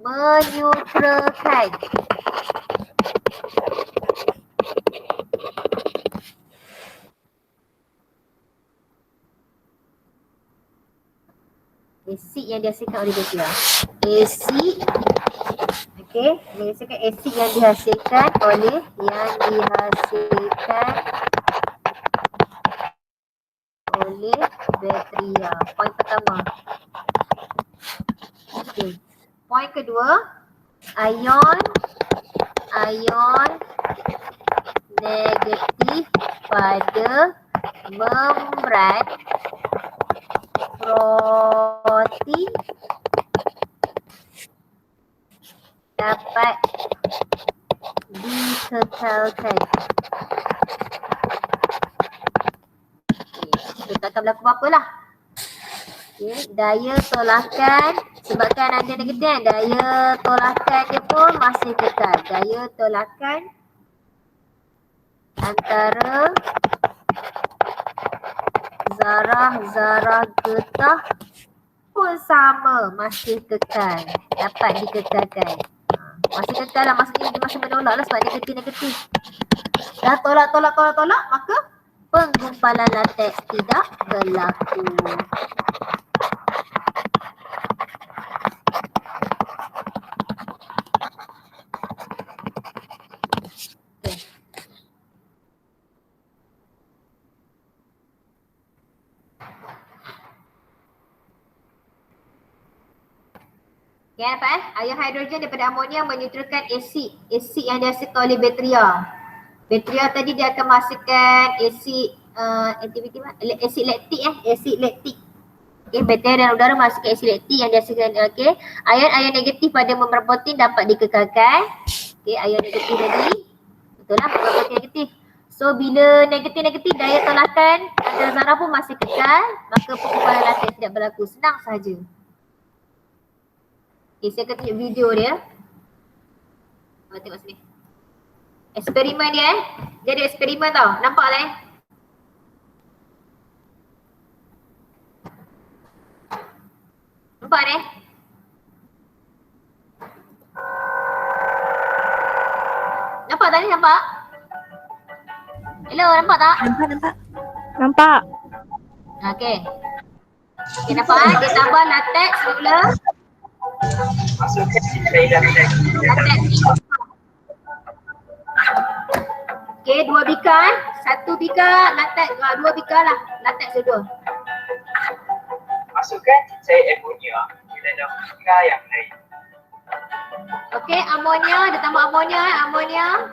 Menyutrakan asid yang dihasilkan oleh bakteria. Asid, okey, menghasilkan asid yang dihasilkan oleh bakteria. Poin pertama. Okey. Poin kedua, ion negatif pada membran protein dapat dikekalkan. Kita takkan berlaku apa-apa lah. Okay. Daya tolakan, sebabkan ada negatif kan, daya tolakan dia pun masih kekal. Daya tolakan antara zarah-zarah getah pun sama, masih kekal, dapat dikekalkan. Masih kekal lah, maksudnya dia masih menolak lah sebab negatif. Dah tolak, maka penggumpalan lateks tidak berlaku. Okay, nampak ion hidrogen daripada amonia menyutrakan asid yang dihasilkan oleh bakteria. Bakteria tadi dia akan menghasilkan asid asid laktik. Okay, bakteria dan udara menghasilkan asid laktik yang dihasilkan. Okay, ion negatif pada membran protein dapat dikekalkan. Okay, ion negatif tadi, betul lah, membran protein negatif. So bila negatif daya tolakan antara zarah pun masih kekal, maka penggumpalan lateks tidak berlaku. Senang sahaja. Okay, saya akan tunjuk video dia. Tengok sini. Eksperimen dia Dia ada eksperimen tau. Nampak tak Nampak ni? Nampak tak ni? Nampak? Hello, nampak tak? Nampak. Okay. Okay, nampak dia tambah lateks mula. Masukkan di cairan teks. Okay, 2 bikar. 1 bikar lateks, 2 bikar lah. Lateks dua. Masukkan cair amonia ke dalam bikar yang lain. Okay, amonia, dia tambah amonia.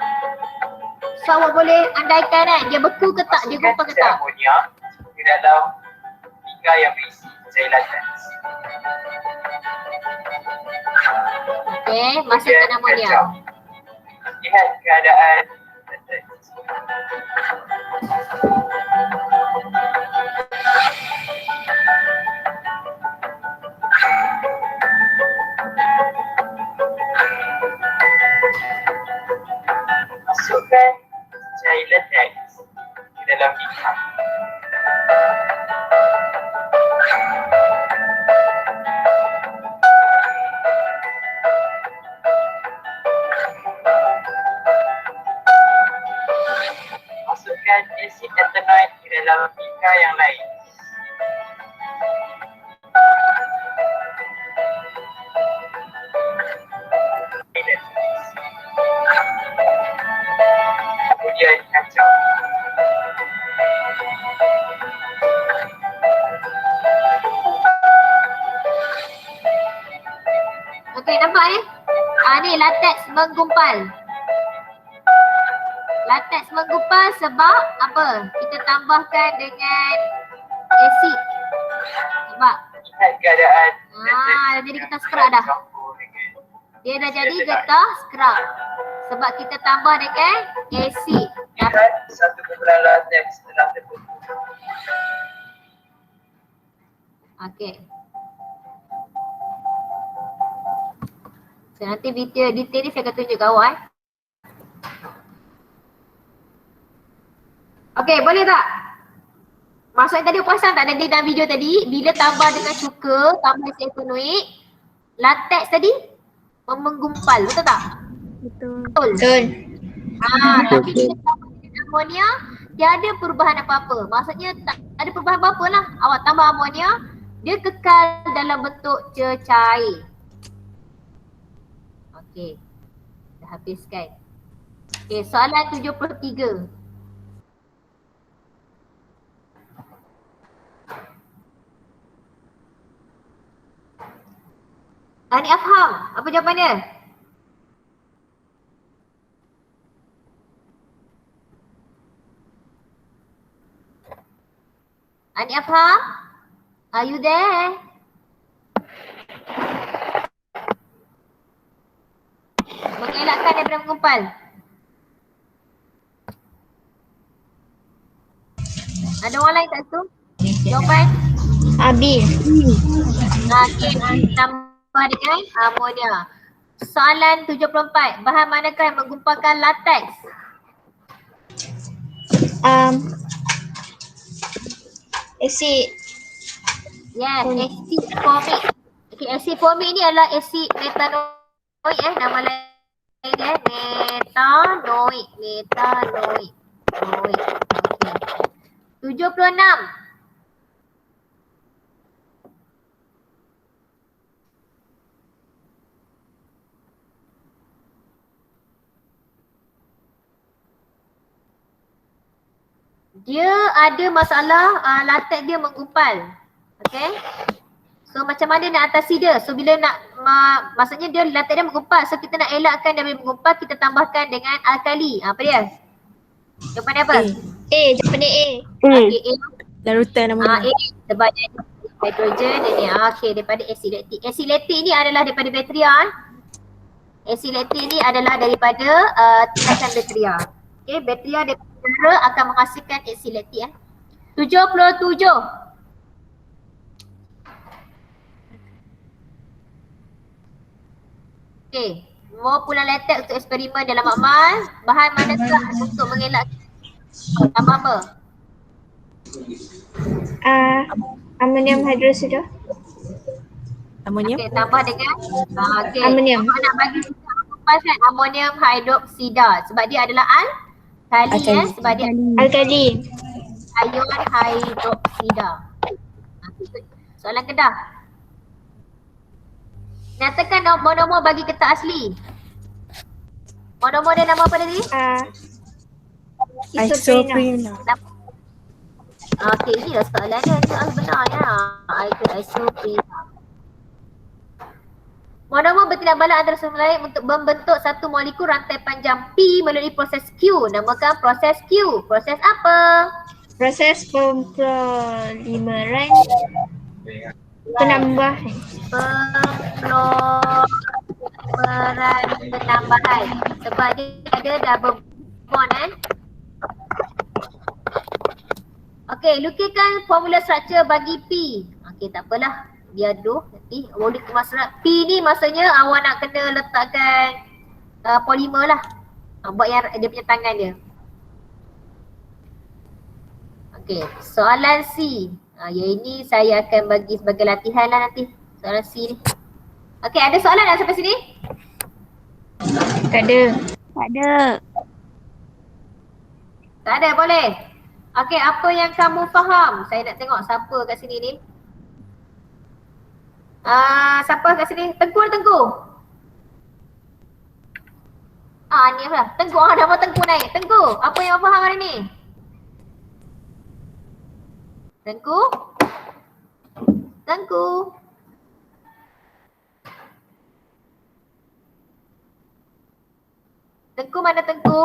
So awak boleh andaikan kan, dia beku ke tak, dia gumpal ke tak? Amonia ke dalam bikar yang berisi cair lateks. Okay, masukkan amonia. Lihat keadaan lateks. Masukkan cair lateks ke dalam bikar. Masukkan asid etanoid ke dalam bikar yang lain. Kemudian kacau. Okay, nampak ni? Ni lateks menggumpal. Lateks menggumpal sebab apa? Kita tambahkan dengan asid. Nampak? melihat keadaan Jadi getah skrak dah. Dia dah jadi getah skrak. Sebab kita tambah dengan acid. lihat satu kumpulan latex telah terbentuk. Okey. So, nanti detail ni saya akan tunjuk kawan. Okey, boleh tak? Maksudnya tadi perasan tak ada dalam video tadi, bila tambah dengan cuka, tambah acetanoik, latex tadi menggumpal, betul tak? Betul. Betul. Tapi bila tambah dengan amonia, tiada perubahan apa-apa. Maksudnya tak ada perubahan apa-apa lah. Awak tambah amonia, dia kekal dalam bentuk cecair. Okey. Dah habiskan. Okey, soalan 73. Ani Afham, apa jawapan dia? Ani Afham? Are you there? Mengelakkan daripada menggumpal. Ada orang lain tak tu? Jawapan? Abi. Okey, tambah dengan amonia. Soalan 74. Bahan manakah yang menggumpalkan latex? Asid. Yes, acid formic. Okay, acid formic ni adalah acid metanoik nama lain dia metanoik. Metanoik. Okay. 76. Dia ada masalah latex dia menggumpal. Okay. So macam mana nak atasi dia? So bila nak maksudnya dia latex dia menggumpal. So kita nak elakkan dia menggumpal, kita tambahkan dengan alkali. Apa dia? Jawapan dia apa? A. Jawapan dia A. Okay, A. Larutan nama A sebab dia ada hidrogen ini. Okay, daripada asid laktik. Asid laktik ni adalah daripada bakteria. Asid laktik ni adalah daripada tindakan bakteria. Okay, bakteria daripada udara akan menghasilkan asid laktik. 77. Okay, mau pulang latex untuk eksperimen dalam makmal. Bahan manakah untuk mengelakkan? Tambah apa? Amonium hydroxide. Amonium. Okay, tambah dengan okay. Amonium. Awak nak bagi kan amonium hydroksida sebab dia adalah alkali Alkali. sebab dia Alkali. ion hydroksida. Soalan Kedah. Nyatakan monomer bagi getah asli. Monomer dia nama apa tadi? Isoprene. Isoprene. Okey, ini lah soalan dia. Soalan benarnya. Isoprene. Monomer bertindak balik antara satu sama lain untuk membentuk satu molekul rantai panjang P melalui proses Q. Namakan proses Q. Proses apa? Proses pempolimeran penambahan. Pempolimeran penambahan. Sebab dia ada double bond kan? Okey, lukiskan formula structure bagi P. Okey, tak apalah. Dia aduh nanti boleh maksudnya P ni maksudnya awak nak kena letakkan polimer lah. Buat yang dia punya tangan dia. Okey, soalan C. Yang ini saya akan bagi sebagai latihan lah nanti. Soalan C ni. Okey, ada soalan tak sampai sini? Tak ada. Tak ada. Tak ada, boleh. Okey, apa yang kamu faham? Saya nak tengok siapa kat sini ni. Siapa kat sini? Tengku ada Tengku? Ni lah. Tengku, nama Tengku naik. Tengku, apa yang awak faham hari ni? Tengku? Tengku? Tengku mana Tengku?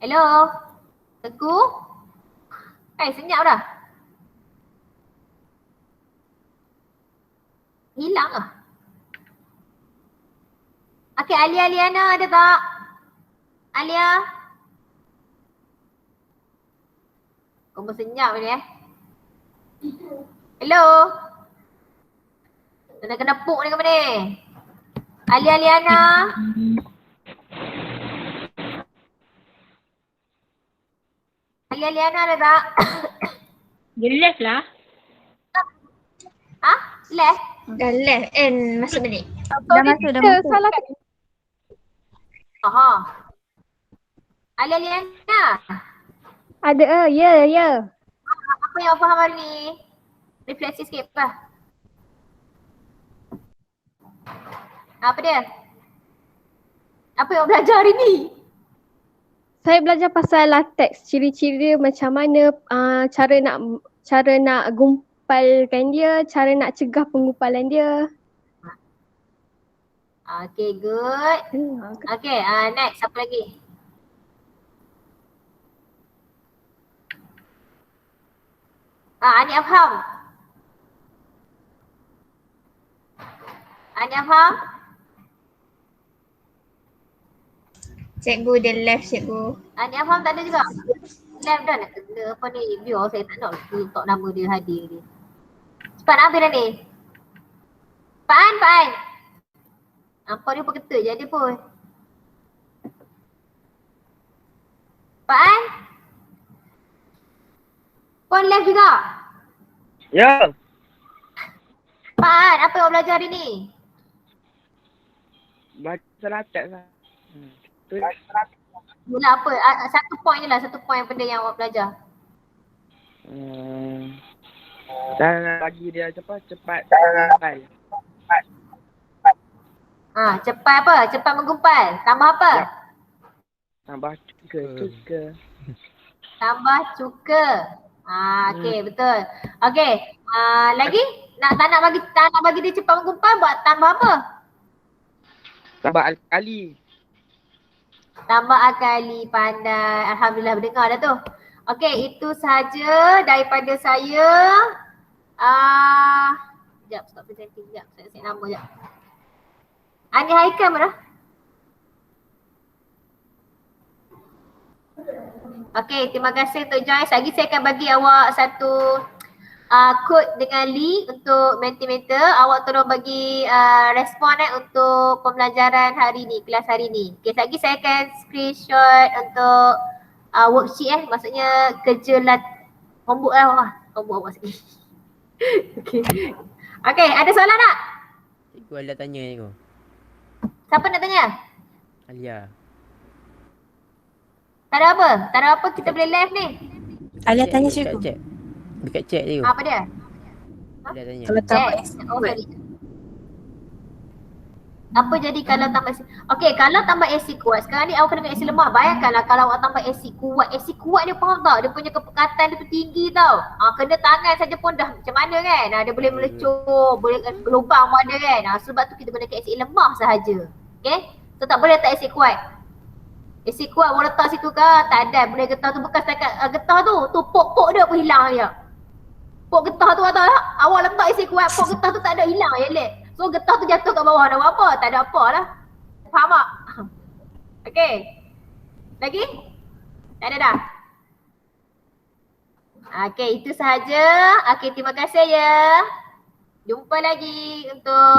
Hello? Tengku? Senyap dah. Hilang lah. Okay, Alia Liana ada tak? Alia? Kau bersenyap ni Hello? Kena puk ni ke mana ni? Alia Liana? Alia Liana ada tak? Dia left lah. Ha? Left? Dah left and masuk balik. Dah masuk, dah masuk. Salah Aha. Alia Liana? ada ya. Apa yang awak faham hari ni? Refleksi sikit apa? Apa dia? Apa yang awak belajar hari ni? Saya belajar pasal latex, ciri-ciri dia macam mana, cara nak gumpalkan dia, cara nak cegah penggumpalan dia. Okay, good. Okay, next. Siapa lagi? Ani Afham. Ani Afham? Cikgu dia left cikgu. Ani Afham tak ada juga? Left dah nak kena apa ni. Biar saya tak nak letak nama dia hadir ni. Cepat ambil dah ni. Pak An. Apa dia pun kata je dia pun. Pak An? Puan left juga? Ya. Pak An, apa yang awak belajar hari ni? Baca latak lah. Tu. Mula apa? Satu point je lah, satu point benda yang awak belajar. Dan bagi dia cepat. Sampai. Cepat apa? Cepat menggumpal. Tambah apa? Ya. Tambah cuka. Tambah cuka. Okey, betul. Okey, lagi? Tak nak bagi dia cepat menggumpal, buat tambah apa? Tambah alkali. Tambah akali, pandai. Alhamdulillah berdengar dah tu. Okey, itu sahaja daripada saya. Sekejap, stop presenting. Sekejap, saya set nama sekejap. Ani Haikal mana? Okey, terima kasih untuk join. Lagi saya akan bagi awak satu kod dengan link untuk Mentimeter. Awak tolong bagi respon untuk pembelajaran hari ni, kelas hari ni. Okey, lagi saya akan screenshot untuk worksheet maksudnya kerja homework homework awak sikit. Okey, ada soalan tak? Cikgu Alia tanya cikgu. Siapa nak tanya? Alia. Tak ada apa, kita boleh live ni. Alia tanya Dekat cikgu. chat. Dekat chat cikgu. Apa dia? Alia tanya. Kalau tambah Yes. Sorry. Apa jadi kalau tambah okey, kalau tambah acid kuat, sekarang ni awak kena acid lemah. Bayangkanlah kalau awak tambah acid kuat dia faham tak? Dia punya kepekatan dia tu tinggi tau. Kena tangan saja pun dah macam mana kan? Dia boleh melecur, boleh lubang pun ada kan? Sebab tu kita gunakan acid lemah sahaja. Okey? So tak boleh letak acid kuat. Acid kuat awak letak situ ke? Tak ada. Boleh getah tu bekas dekat getah tu pok-pok dia pun hilang je. Pok getah tu tahu tak? Awak letak acid kuat, pok getah tu tak ada, hilang je lek. So getah tu jatuh kat bawah, dah buat apa? Tak ada apa lah. Faham tak? Okey. Lagi? Tak ada dah? Okey, itu sahaja. Okey, terima kasih ya. Jumpa lagi untuk